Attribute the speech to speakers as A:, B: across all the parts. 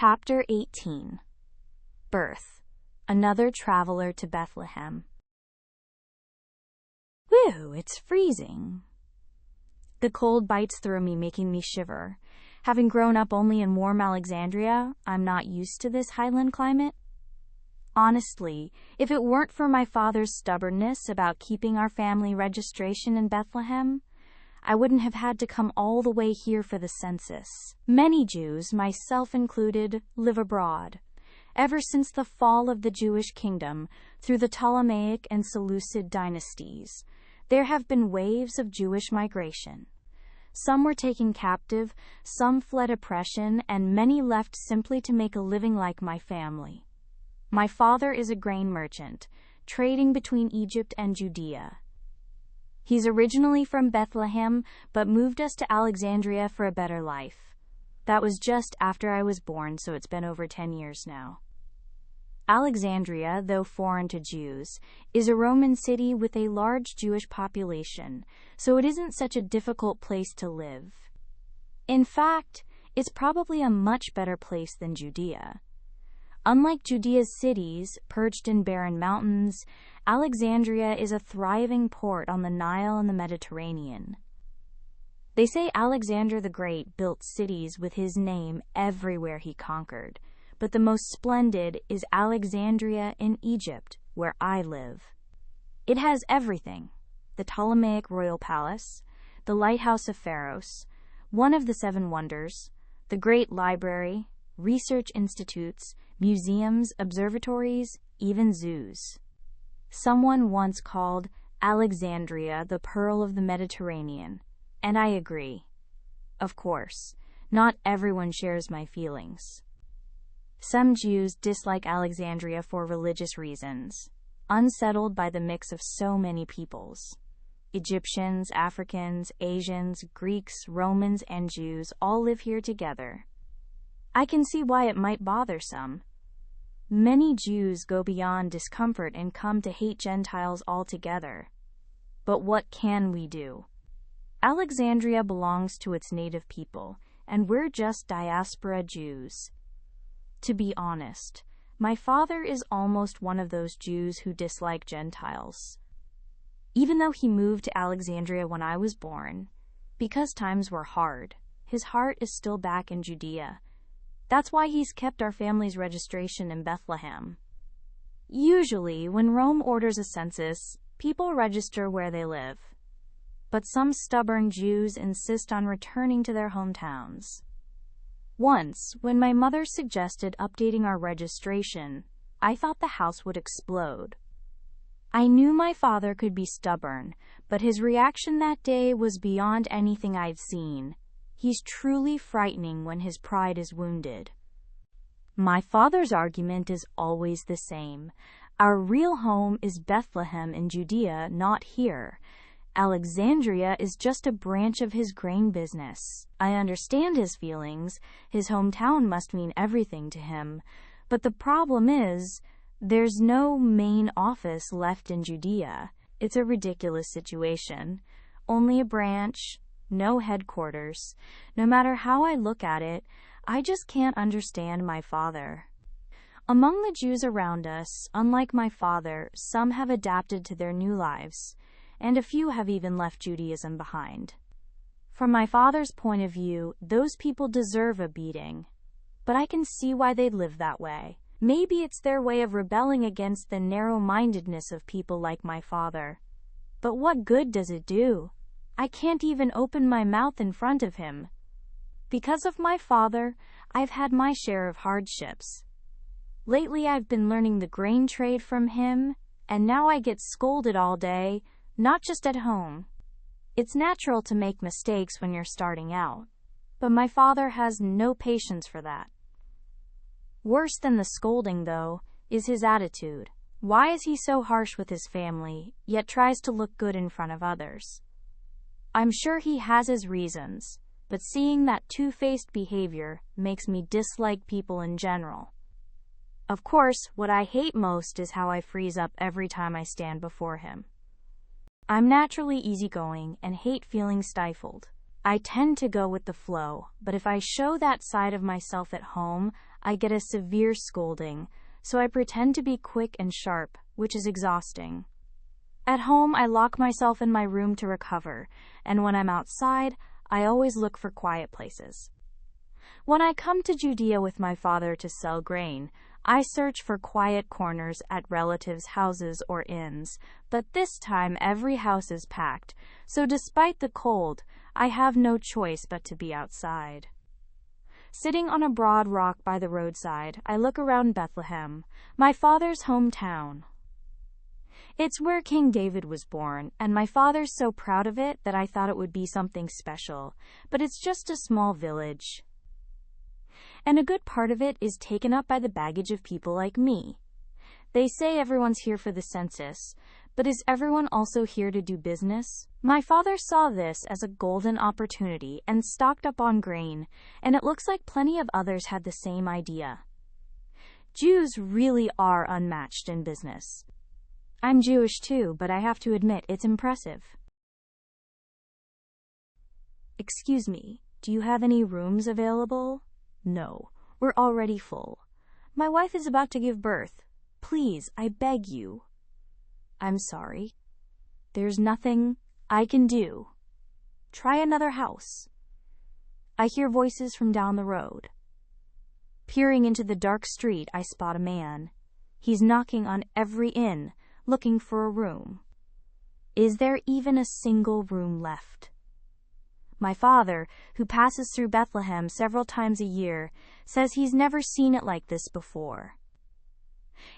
A: Chapter 18. Birth. Another traveler to Bethlehem. Whew, it's freezing. The cold bites through me, making me shiver. Having grown up only in warm Alexandria, I'm not used to this highland climate. Honestly, if it weren't for my father's stubbornness about keeping our family registration in Bethlehem, I wouldn't have had to come all the way here for the census. Many Jews, myself included, live abroad. Ever since the fall of the Jewish kingdom through the Ptolemaic and Seleucid dynasties, there have been waves of Jewish migration. Some were taken captive, some fled oppression, and many left simply to make a living like my family. My father is a grain merchant, trading between Egypt and Judea. He's originally from Bethlehem, but moved us to Alexandria for a better life. That was just after I was born, so it's been over 10 years now. Alexandria, though foreign to Jews, is a Roman city with a large Jewish population, so it isn't such a difficult place to live. In fact, it's probably a much better place than Judea. Unlike Judea's cities, perched in barren mountains, Alexandria is a thriving port on the Nile and the Mediterranean. They say Alexander the Great built cities with his name everywhere he conquered, but the most splendid is Alexandria in Egypt, where I live. It has everything: the Ptolemaic royal palace, the lighthouse of Pharos, one of the seven wonders, the great library, research institutes, museums, observatories, even zoos. Someone once called Alexandria the pearl of the Mediterranean, and I agree. Of course, not everyone shares my feelings. Some Jews dislike Alexandria for religious reasons, unsettled by the mix of so many peoples. Egyptians, Africans, Asians, Greeks, Romans, and Jews all live here together. I can see why it might bother some. Many Jews go beyond discomfort and come to hate Gentiles altogether. But what can we do? Alexandria belongs to its native people, and we're just diaspora Jews. To be honest, my father is almost one of those Jews who dislike Gentiles. Even though he moved to Alexandria when I was born, because times were hard, his heart is still back in Judea. That's why he's kept our family's registration in Bethlehem. Usually, when Rome orders a census, people register where they live. But some stubborn Jews insist on returning to their hometowns. Once, when my mother suggested updating our registration, I thought the house would explode. I knew my father could be stubborn, but his reaction that day was beyond anything I'd seen. He's truly frightening when his pride is wounded. My father's argument is always the same. Our real home is Bethlehem in Judea, not here. Alexandria is just a branch of his grain business. I understand his feelings. His hometown must mean everything to him. But the problem is, there's no main office left in Judea. It's a ridiculous situation. Only a branch, no headquarters. No matter how I look at it, I just can't understand my father. Among the Jews around us, unlike my father, some have adapted to their new lives, and a few have even left Judaism behind. From my father's point of view, those people deserve a beating. But I can see why they'd live that way. Maybe it's their way of rebelling against the narrow-mindedness of people like my father. But what good does it do? I can't even open my mouth in front of him. Because of my father, I've had my share of hardships. Lately I've been learning the grain trade from him, and now I get scolded all day, not just at home. It's natural to make mistakes when you're starting out, but my father has no patience for that. Worse than the scolding, though, is his attitude. Why is he so harsh with his family, yet tries to look good in front of others? I'm sure he has his reasons, but seeing that two-faced behavior makes me dislike people in general. Of course, what I hate most is how I freeze up every time I stand before him. I'm naturally easygoing and hate feeling stifled. I tend to go with the flow, but if I show that side of myself at home, I get a severe scolding, so I pretend to be quick and sharp, which is exhausting. At home, I lock myself in my room to recover, and when I'm outside, I always look for quiet places. When I come to Judea with my father to sell grain, I search for quiet corners at relatives' houses or inns, but this time every house is packed, so despite the cold, I have no choice but to be outside. Sitting on a broad rock by the roadside, I look around Bethlehem, my father's hometown. It's where King David was born, and my father's so proud of it that I thought it would be something special, but it's just a small village. And a good part of it is taken up by the baggage of people like me. They say everyone's here for the census, but is everyone also here to do business? My father saw this as a golden opportunity and stocked up on grain, and it looks like plenty of others had the same idea. Jews really are unmatched in business. I'm Jewish too, but I have to admit it's impressive. Excuse me, do you have any rooms available? No, we're already full. My wife is about to give birth. Please, I beg you. I'm sorry. There's nothing I can do. Try another house. I hear voices from down the road. Peering into the dark street, I spot a man. He's knocking on every inn, looking for a room. Is there even a single room left? My father, who passes through Bethlehem several times a year, says he's never seen it like this before.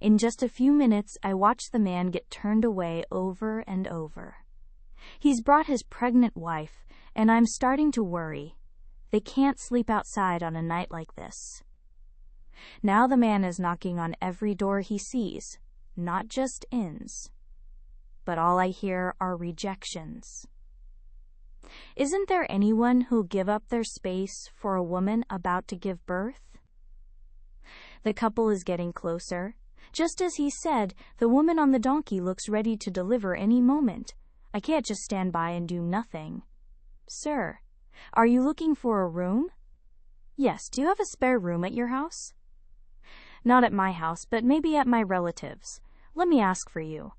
A: In just a few minutes, I watch the man get turned away over and over. He's brought his pregnant wife, and I'm starting to worry. They can't sleep outside on a night like this. Now the man is knocking on every door he sees, not just inns. But all I hear are rejections. Isn't there anyone who'll give up their space for a woman about to give birth? The couple is getting closer. Just as he said, the woman on the donkey looks ready to deliver any moment. I can't just stand by and do nothing. Sir, are you looking for a room? Yes, do you have a spare room at your house? Not at my house, but maybe at my relatives'. Let me ask for you.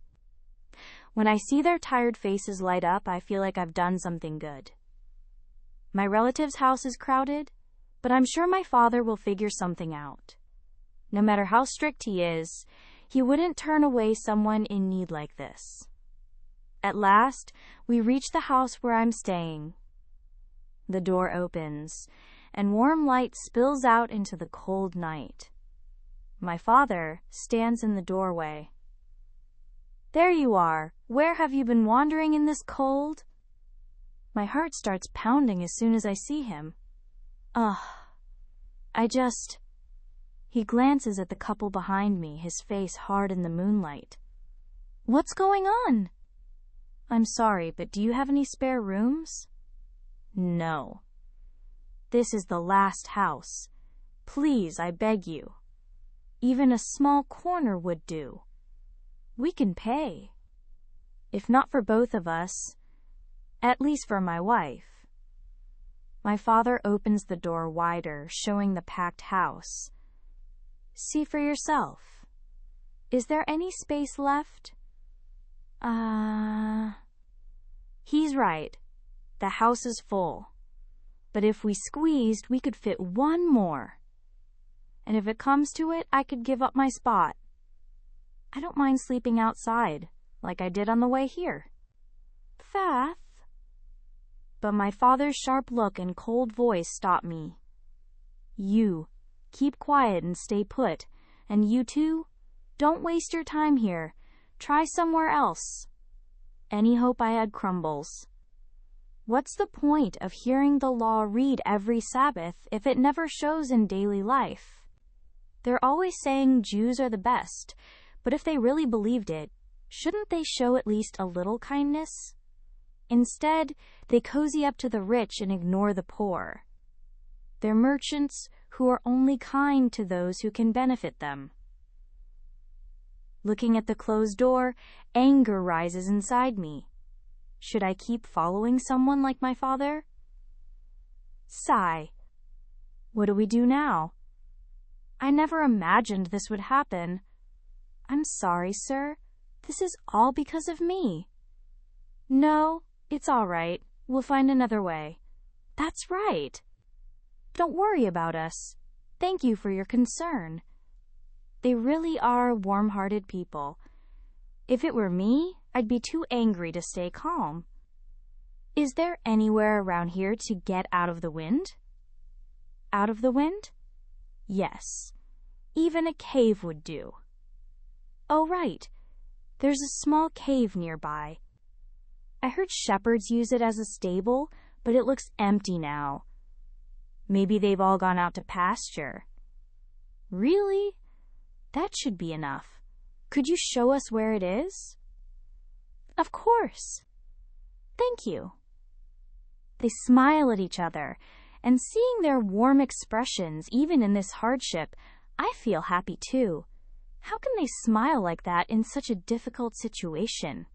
A: When I see their tired faces light up, I feel like I've done something good. My relative's house is crowded, but I'm sure my father will figure something out. No matter how strict he is, he wouldn't turn away someone in need like this. At last, we reach the house where I'm staying. The door opens, and warm light spills out into the cold night. My father stands in the doorway. There you are. Where have you been wandering in this cold? My heart starts pounding as soon as I see him. He glances at the couple behind me, his face hard in the moonlight. What's going on? I'm sorry, but do you have any spare rooms? No. This is the last house. Please, I beg you. Even a small corner would do. We can pay. If not for both of us, at least for my wife. My father opens the door wider, showing the packed house. See for yourself. Is there any space left? He's right. The house is full. But if we squeezed, we could fit one more. And if it comes to it, I could give up my spot. I don't mind sleeping outside, like I did on the way here. Fath. But my father's sharp look and cold voice stop me. You, keep quiet and stay put. And you too, don't waste your time here. Try somewhere else. Any hope I had crumbles. What's the point of hearing the law read every Sabbath if it never shows in daily life? They're always saying Jews are the best, but if they really believed it, shouldn't they show at least a little kindness? Instead, they cozy up to the rich and ignore the poor. They're merchants who are only kind to those who can benefit them. Looking at the closed door, anger rises inside me. Should I keep following someone like my father? Sigh. What do we do now? I never imagined this would happen. I'm sorry, sir. This is all because of me. No, it's all right. We'll find another way. That's right. Don't worry about us. Thank you for your concern. They really are warm-hearted people. If it were me, I'd be too angry to stay calm. Is there anywhere around here to get out of the wind? Out of the wind? Yes. Even a cave would do. Oh, right. There's a small cave nearby. I heard shepherds use it as a stable, but it looks empty now. Maybe they've all gone out to pasture. Really? That should be enough. Could you show us where it is? Of course. Thank you. They smile at each other, and seeing their warm expressions even in this hardship, I feel happy too. How can they smile like that in such a difficult situation?